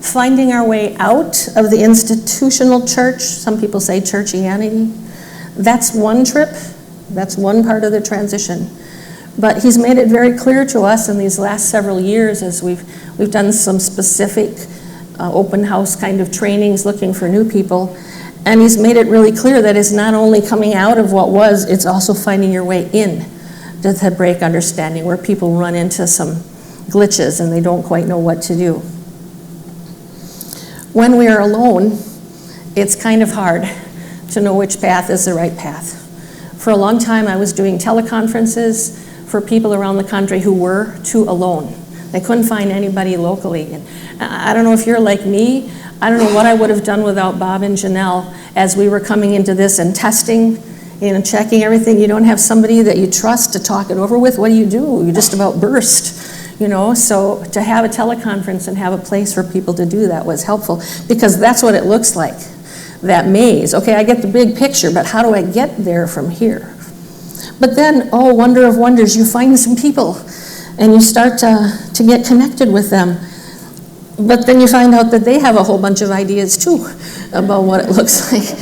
Finding our way out of the institutional church, some people say churchianity, that's one trip. That's one part of the transition. But he's made it very clear to us in these last several years as we've done some specific open house kind of trainings looking for new people. And he's made it really clear that it's not only coming out of what was, it's also finding your way in to the Hebraic understanding, where people run into some glitches and they don't quite know what to do. When we are alone, it's kind of hard to know which path is the right path. For a long time, I was doing teleconferences for people around the country who were too alone. They couldn't find anybody locally. And I don't know if you're like me. I don't know what I would have done without Bob and Janelle as we were coming into this and testing, checking everything. You don't have somebody that you trust to talk it over with. What do? You just about burst, So to have a teleconference and have a place for people to do that was helpful, because that's what it looks like, that maze. Okay, I get the big picture, but how do I get there from here? But then, oh, wonder of wonders, you find some people and you start to get connected with them. But then you find out that they have a whole bunch of ideas too about what it looks like.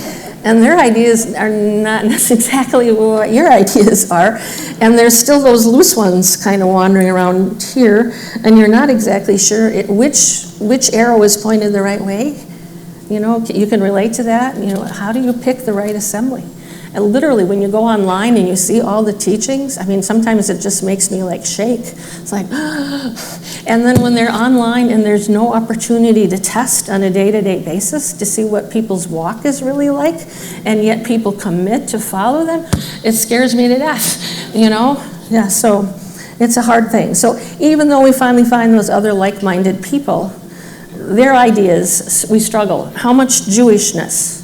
And their ideas are not exactly what your ideas are. And there's still those loose ones kind of wandering around here, and you're not exactly sure which arrow is pointed the right way. You can relate to that. How do you pick the right assembly? And literally, when you go online and you see all the teachings, sometimes it just makes me shake. It's like, and then when they're online and there's no opportunity to test on a day-to-day basis to see what people's walk is really like, and yet people commit to follow them, it scares me to death, Yeah, so it's a hard thing. So even though we finally find those other like-minded people, their ideas, we struggle. How much Jewishness?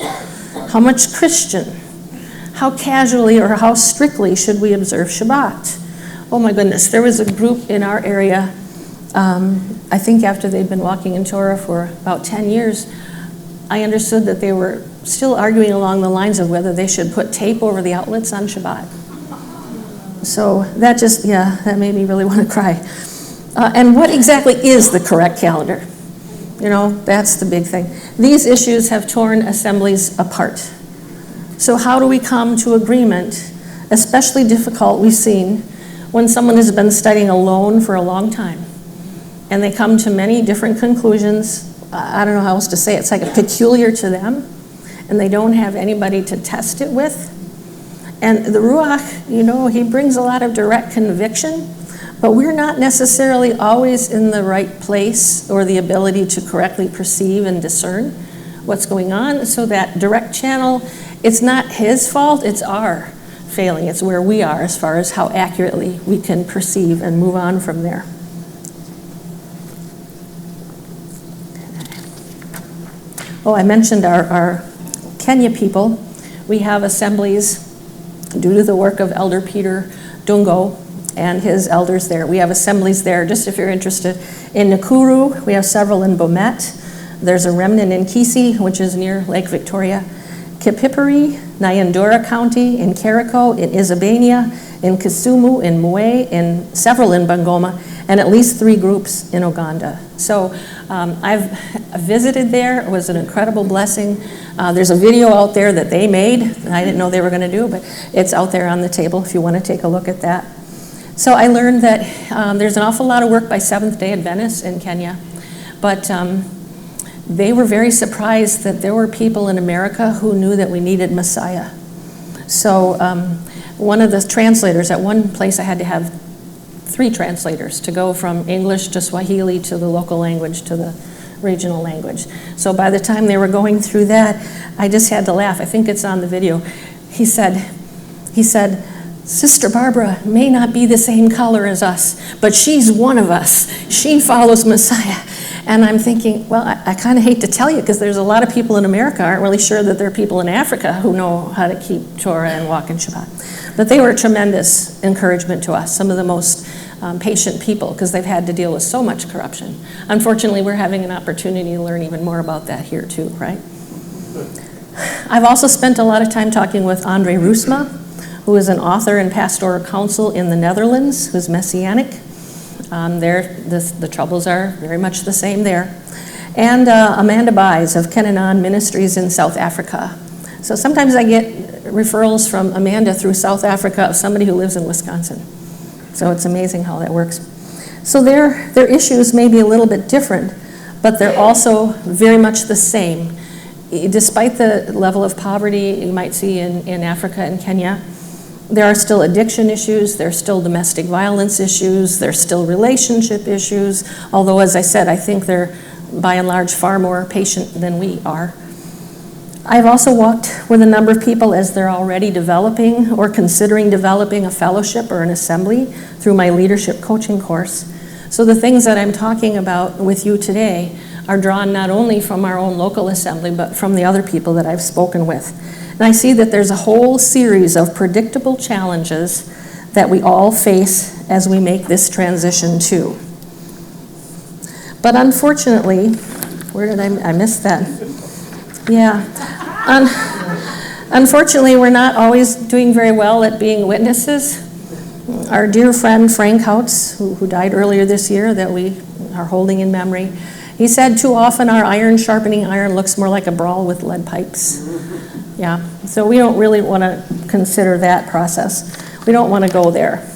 How much Christian? How casually or how strictly should we observe Shabbat? Oh my goodness, there was a group in our area, I think after they'd been walking in Torah for about 10 years, I understood that they were still arguing along the lines of whether they should put tape over the outlets on Shabbat. So that made me really want to cry. And what exactly is the correct calendar? That's the big thing. These issues have torn assemblies apart. So how do we come to agreement? Especially difficult, we've seen, when someone has been studying alone for a long time, and they come to many different conclusions. I don't know how else to say it. It's like peculiar to them, and they don't have anybody to test it with. And the Ruach, he brings a lot of direct conviction, but we're not necessarily always in the right place or the ability to correctly perceive and discern what's going on. So that direct channel, it's not his fault, it's our failing. It's where we are as far as how accurately we can perceive and move on from there. Oh, I mentioned our Kenya people. We have assemblies due to the work of Elder Peter Dungo and his elders there. We have assemblies there, just if you're interested. In Nakuru, we have several in Bomet. There's a remnant in Kisi, which is near Lake Victoria. Kipipiri, Nyandura County, in Kericho, in Isebania, in Kisumu, in Mwe, in several in Bungoma, and at least 3 groups in Uganda. So I've visited there. It was an incredible blessing. There's a video out there that they made that I didn't know they were going to do, but it's out there on the table if you want to take a look at that. So I learned that there's an awful lot of work by Seventh-day Adventists in Kenya, but they were very surprised that there were people in America who knew that we needed Messiah. So one of the translators, at one place I had to have 3 translators to go from English to Swahili to the local language to the regional language. So by the time they were going through that, I just had to laugh. I think it's on the video. He said, Sister Barbara may not be the same color as us, but she's one of us. She follows Messiah. And I'm thinking, well, I kind of hate to tell you, because there's a lot of people in America aren't really sure that there are people in Africa who know how to keep Torah and walk in Shabbat. But they were a tremendous encouragement to us, some of the most patient people, because they've had to deal with so much corruption. Unfortunately, we're having an opportunity to learn even more about that here too, right? I've also spent a lot of time talking with Andre Roesma, who is an author and pastoral counsel in the Netherlands, who's Messianic. The troubles are very much the same there. And Amanda Buys of Kenanon Ministries in South Africa. So sometimes I get referrals from Amanda through South Africa of somebody who lives in Wisconsin. So it's amazing how that works. So their issues may be a little bit different, but they're also very much the same. despite the level of poverty you might see in Africa and Kenya, there are still addiction issues, there's still domestic violence issues, there's still relationship issues, although, as I said, I think they're by and large far more patient than we are. I've also walked with a number of people as they're already developing or considering developing a fellowship or an assembly through my leadership coaching course. So the things that I'm talking about with you today are drawn not only from our own local assembly, but from the other people that I've spoken with. And I see that there's a whole series of predictable challenges that we all face as we make this transition too. But unfortunately, where did I miss that? Yeah. Unfortunately, we're not always doing very well at being witnesses. Our dear friend Frank Houts, who died earlier this year, that we are holding in memory, he said, too often our iron sharpening iron looks more like a brawl with lead pipes. Yeah, so we don't really want to consider that process. We don't want to go there.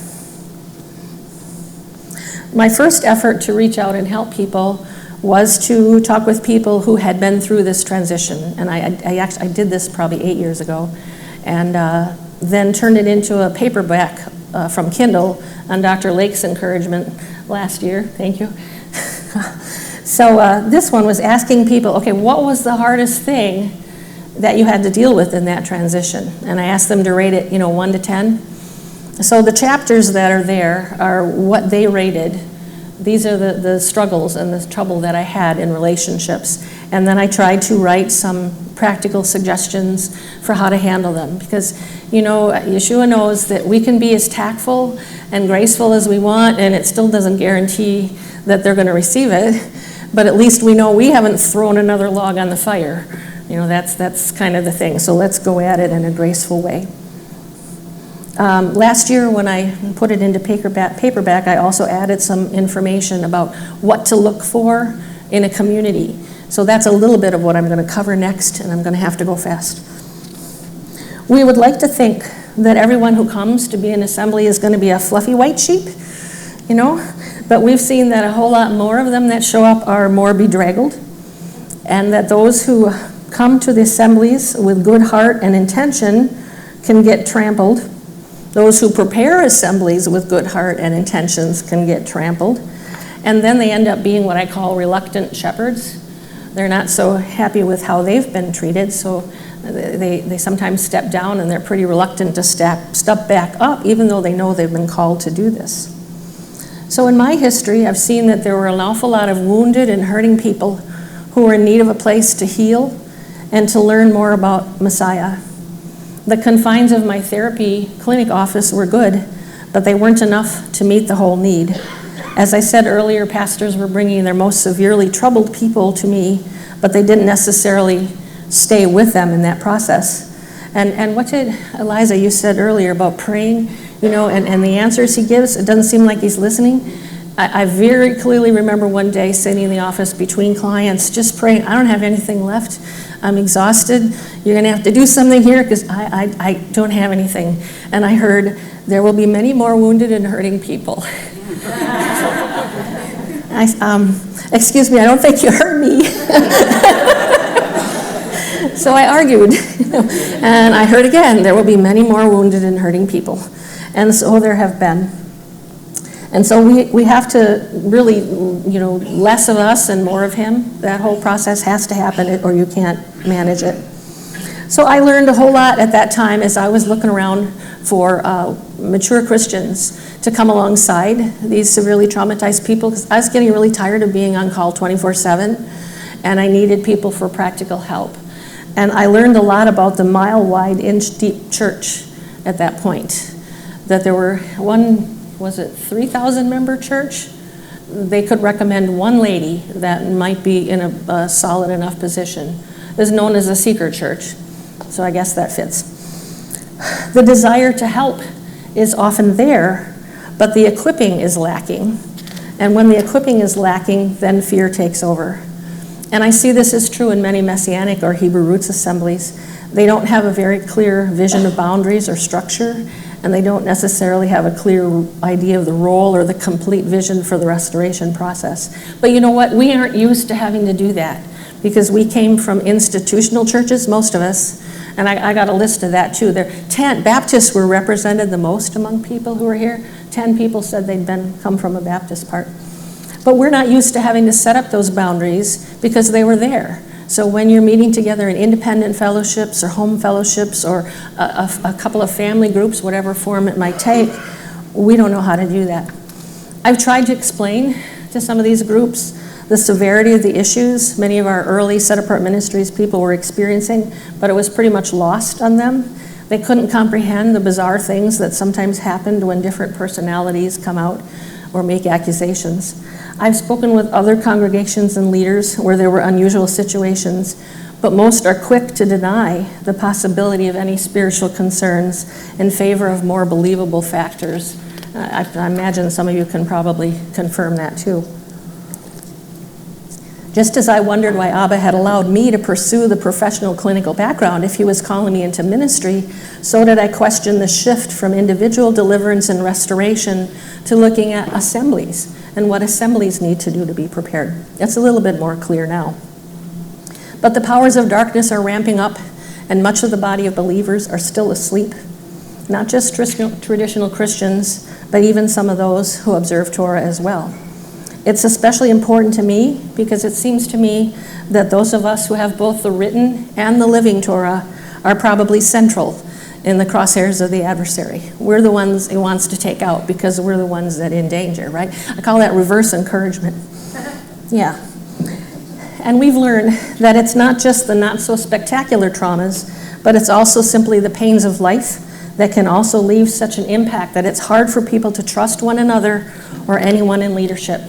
My first effort to reach out and help people was to talk with people who had been through this transition. And I did this probably 8 years ago, and then turned it into a paperback from Kindle on Dr. Lake's encouragement last year. Thank you. So this one was asking people, okay, what was the hardest thing that you had to deal with in that transition? And I asked them to rate it, 1 to 10. So the chapters that are there are what they rated. These are the struggles and the trouble that I had in relationships. And then I tried to write some practical suggestions for how to handle them. Because, Yeshua knows that we can be as tactful and graceful as we want, and it still doesn't guarantee that they're going to receive it. But at least we know we haven't thrown another log on the fire. That's kind of the thing. So let's go at it in a graceful way. Last year when I put it into paperback, I also added some information about what to look for in a community. So that's a little bit of what I'm going to cover next, and I'm going to have to go fast. We would like to think that everyone who comes to be an assembly is going to be a fluffy white sheep, but we've seen that a whole lot more of them that show up are more bedraggled, and that those who come to the assemblies with good heart and intention can get trampled. Those who prepare assemblies with good heart and intentions can get trampled. And then they end up being what I call reluctant shepherds. They're not so happy with how they've been treated, so they sometimes step down, and they're pretty reluctant to step back up, even though they know they've been called to do this. So in my history, I've seen that there were an awful lot of wounded and hurting people who were in need of a place to heal and to learn more about Messiah. The confines of my therapy clinic office were good, but they weren't enough to meet the whole need. As I said earlier, pastors were bringing their most severely troubled people to me, but they didn't necessarily stay with them in that process. And what did Eliza, you said earlier about praying, and the answers he gives, it doesn't seem like he's listening. I very clearly remember one day sitting in the office between clients just praying, I don't have anything left. I'm exhausted. You're going to have to do something here because I don't have anything. And I heard, there will be many more wounded and hurting people. Excuse me, I don't think you heard me. So I argued, and I heard again, there will be many more wounded and hurting people. And so there have been. And so we have to really, less of us and more of him. That whole process has to happen or you can't manage it. So I learned a whole lot at that time as I was looking around for mature Christians to come alongside these severely traumatized people, because I was getting really tired of being on call 24/7, and I needed people for practical help. And I learned a lot about the mile-wide, inch-deep church at that point. That there were 3,000 member church? They could recommend one lady that might be in a solid enough position. It was known as a seeker church, so I guess that fits. The desire to help is often there, but the equipping is lacking. And when the equipping is lacking, then fear takes over. And I see this is true in many Messianic or Hebrew roots assemblies. They don't have a very clear vision of boundaries or structure, and they don't necessarily have a clear idea of the role or the complete vision for the restoration process. But you know what? We aren't used to having to do that. because we came from institutional churches, most of us, and I got a list of that too. 10 Baptists were represented the most among people who were here. 10 people said they'd come from a Baptist part. But we're not used to having to set up those boundaries because they were there. So when you're meeting together in independent fellowships or home fellowships or a couple of family groups, whatever form it might take, we don't know how to do that. I've tried to explain to some of these groups the severity of the issues many of our early set-apart ministries people were experiencing, but it was pretty much lost on them. They couldn't comprehend the bizarre things that sometimes happened when different personalities come out or make accusations. I've spoken with other congregations and leaders where there were unusual situations, but most are quick to deny the possibility of any spiritual concerns in favor of more believable factors. I imagine some of you can probably confirm that too. Just as I wondered why Abba had allowed me to pursue the professional clinical background if he was calling me into ministry, so did I question the shift from individual deliverance and restoration to looking at assemblies and what assemblies need to do to be prepared. It's a little bit more clear now. But the powers of darkness are ramping up, and much of the body of believers are still asleep. Not just traditional Christians, but even some of those who observe Torah as well. It's especially important to me because it seems to me that those of us who have both the written and the living Torah are probably central in the crosshairs of the adversary. We're the ones he wants to take out because we're the ones that are in danger, right? I call that reverse encouragement. Yeah. And we've learned that it's not just the not so spectacular traumas, but it's also simply the pains of life that can also leave such an impact that it's hard for people to trust one another or anyone in leadership.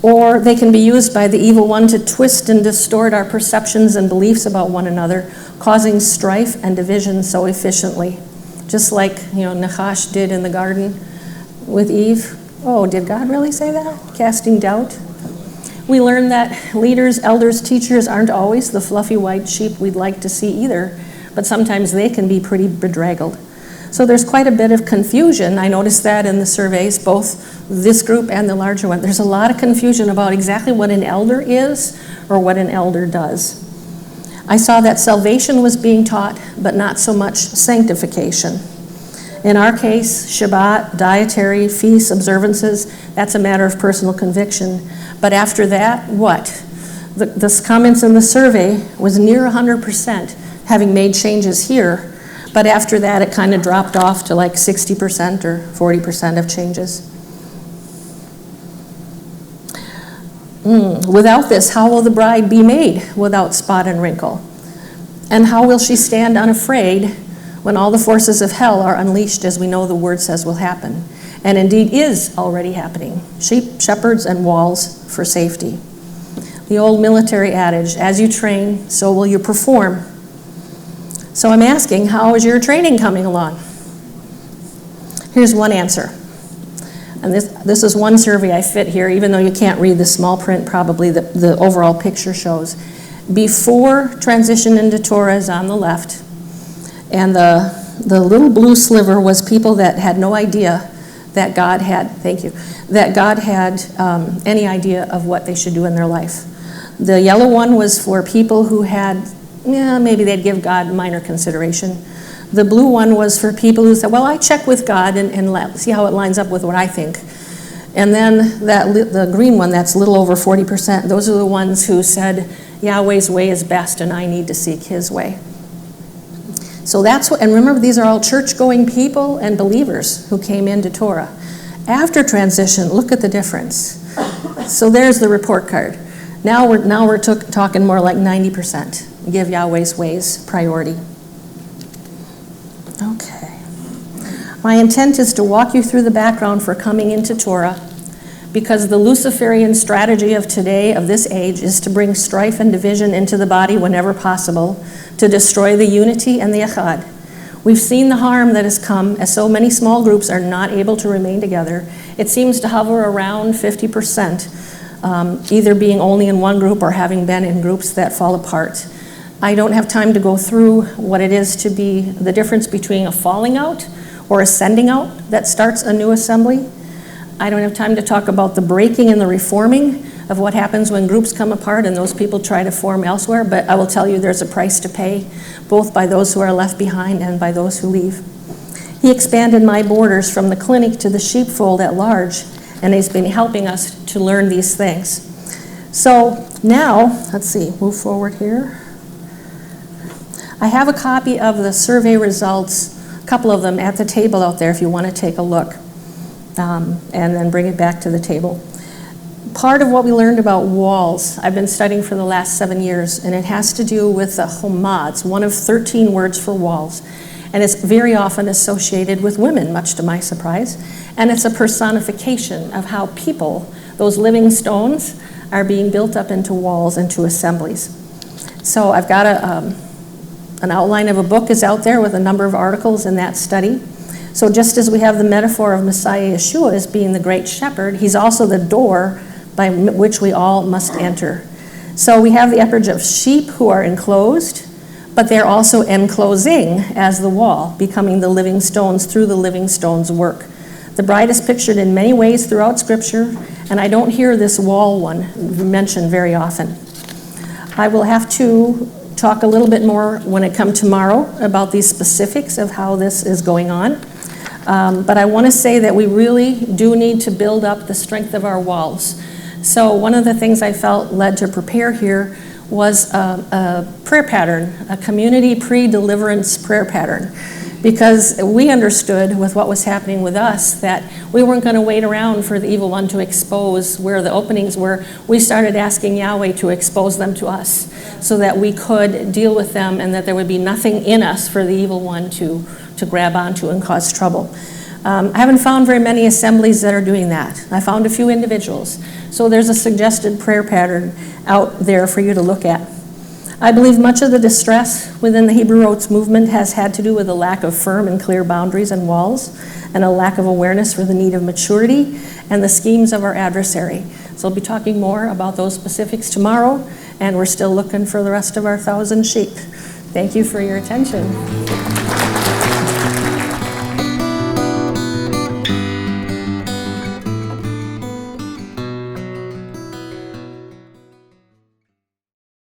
Or they can be used by the evil one to twist and distort our perceptions and beliefs about one another, causing strife and division so efficiently. Just like, Nachash did in the garden with Eve. Oh, did God really say that? Casting doubt. We learn that leaders, elders, teachers aren't always the fluffy white sheep we'd like to see either, but sometimes they can be pretty bedraggled. So there's quite a bit of confusion. I noticed that in the surveys, both this group and the larger one. There's a lot of confusion about exactly what an elder is or what an elder does. I saw that salvation was being taught, but not so much sanctification. In our case, Shabbat, dietary, feasts, observances, that's a matter of personal conviction. But after that, what? The comments in the survey was near 100% having made changes here. But after that, it kind of dropped off to like 60% or 40% of changes. Without this, how will the bride be made without spot and wrinkle? And how will she stand unafraid when all the forces of hell are unleashed, as we know the word says will happen, and indeed is already happening? Sheep, shepherds, and walls for safety. The old military adage, as you train, so will you perform. So I'm asking, how is your training coming along? Here's one answer. And this is one survey I fit here, even though you can't read the small print, probably the overall picture shows. Before transition into Torah is on the left, and the little blue sliver was people that had no idea that God had, that God had any idea of what they should do in their life. The yellow one was for people who had, maybe they'd give God minor consideration. The blue one was for people who said, well, I check with God and see how it lines up with what I think. And then the green one, that's a little over 40%, those are the ones who said, Yahweh's way is best and I need to seek his way. So that's what, and remember, these are all church-going people and believers who came into Torah. After transition, look at the difference. So there's the report card. Now we're talking more like 90%. Give Yahweh's ways priority. Okay. My intent is to walk you through the background for coming into Torah, because the Luciferian strategy of today, of this age, is to bring strife and division into the body whenever possible, to destroy the unity and the echad. We've seen the harm that has come as so many small groups are not able to remain together. It seems to hover around 50%, either being only in one group or having been in groups that fall apart. I don't have time to go through what it is to be the difference between a falling out or a sending out that starts a new assembly. I don't have time to talk about the breaking and the reforming of what happens when groups come apart and those people try to form elsewhere, but I will tell you there's a price to pay, both by those who are left behind and by those who leave. He expanded my borders from the clinic to the sheepfold at large, and he's been helping us to learn these things. So now, let's see, move forward here. I have a copy of the survey results, a couple of them at the table out there if you want to take a look, and then bring it back to the table. Part of what we learned about walls, I've been studying for the last 7 years, and it has to do with the homads, one of 13 words for walls. And it's very often associated with women, much to my surprise. And it's a personification of how people, those living stones, are being built up into walls, into assemblies. So I've got an outline of a book is out there with a number of articles in that study. So just as we have the metaphor of Messiah Yeshua as being the great shepherd, he's also the door by which we all must enter. So we have the image of sheep who are enclosed, but they're also enclosing as the wall, becoming the living stones through the living stones' work. The bride is pictured in many ways throughout Scripture, and I don't hear this wall one mentioned very often. I will have to talk a little bit more when it comes tomorrow about these specifics of how this is going on. But I want to say that we really do need to build up the strength of our walls. So one of the things I felt led to prepare here was a prayer pattern, a community pre-deliverance prayer pattern, because we understood with what was happening with us that we weren't going to wait around for the evil one to expose where the openings were. We started asking Yahweh to expose them to us so that we could deal with them and that there would be nothing in us for the evil one to grab onto and cause trouble. I haven't found very many assemblies that are doing that. I found a few individuals. So there's a suggested prayer pattern out there for you to look at. I believe much of the distress within the Hebrew Roots movement has had to do with a lack of firm and clear boundaries and walls, and a lack of awareness for the need of maturity and the schemes of our adversary. So I'll be talking more about those specifics tomorrow, and we're still looking for the rest of our 1,000 sheep. Thank you for your attention.